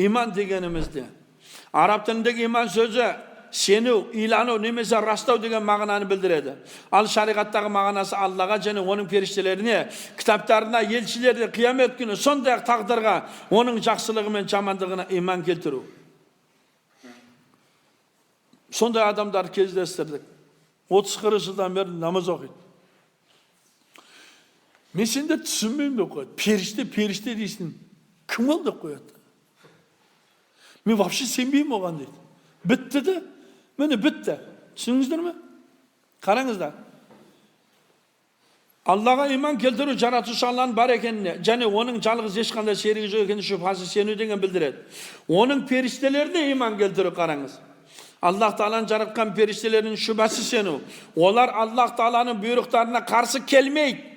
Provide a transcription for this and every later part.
iman degenimizde Arap tilindeki iman sözü senu, ilanu, nemese rastao degen mağananı bildiredi. Al şariattagi mağanası Allah'a және onun periştelerine, kitaplarına, elçilerine, kıyamet günü, sonday taqdirga, onun жақсылығы мен жамандығына iman keltiru. Sonday adamдар кездестірдік. 30-40 жылдан бері намаз оқиды. Мен сенде түсінбеймін деп қояды. Періште дейсің. Кім ол деп қояды. Мен вообще сенбеймін оған дейді. Бітті де. Міне бітті. Түсініңіздер ме? Қараңыздар. Аллаға иман келтіру жаратушы Алланың бар екеніне, және оның жалғыз ешқандай шерігі жоқ екеніне шүбһасыз сену деген білдіреді. Оның періштелеріне иман келтіру қараңыз. Allah Teala'nın жаратқан періштелерінің шүбәсіз сену. Олар Allah Teala'nın бұйрықтарына қарсы келмейді.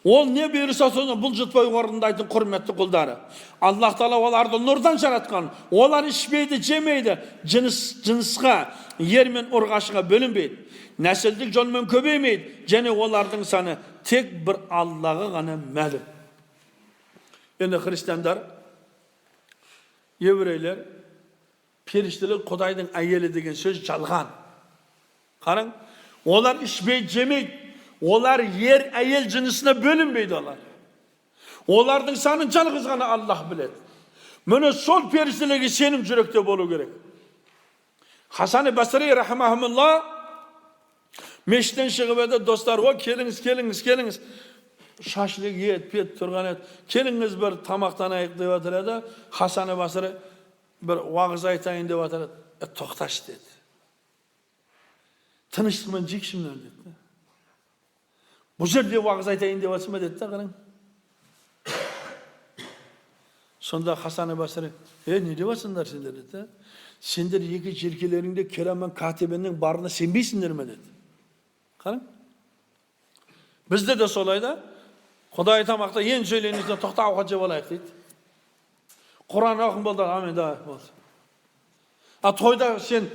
Ол не бұйырса соны бұлжытпай орындайтын құрметті құлдары. Allah Teala оларды нұрдан жаратқан. Олар ішпейді, жемейді. Жынысқа, ер мен ұрғашыға бөлінбейді. Нәсілдік жолмен көбеймейді. Және олардың саны тек бір Аллаға ғана мәлім. Енді христиандар, еврейлер, періштелер Құдайдың әйелі деген сөз жалған. Қарың, олар ішпейді, жемейді. Олар ер әйел жынысына бөлінбейді олар. Олардың санын жалғыз ғана Аллах біледі. Міне сол періштелерге сенім жүректе болу керек. Хасан Басри рахмахулла мешіттен шығып еді, достар, о келіңіз. Шашлық ет, пет тұрған еді. Келіңіз бір тамақтанайық деп отыр еді. Хасан Басри bir uağız aytayın деп атады. Тоқташ деді. Тыныштықпен жексіңдер деді. Бұл жерде уағыз айтайын деп атсың ба деді да, қараң. Сонда Хасан Басри, не деп атсыңдар сендер деді. Сендер екі желкелеріңде кераман катибенің барына сенбейсіңдер ме деді. Қараң. Бізде де солай да. Құдай тамақта ең сөйлейінізден тоқтауға жеп алайық дейді. Kur'an okun болды, amin да болды. Тойда сен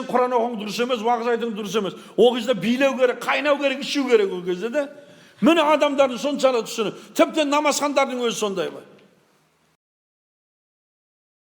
Құран оқың дұрыс емес, уағыз айтың дұрыс емес. Ол кезде билеу керек, қайнау керек, ішу керек ол кезде де. Міне адамдардың соншалық түсіні. Тіпті намазхандардың өзі сондай бар.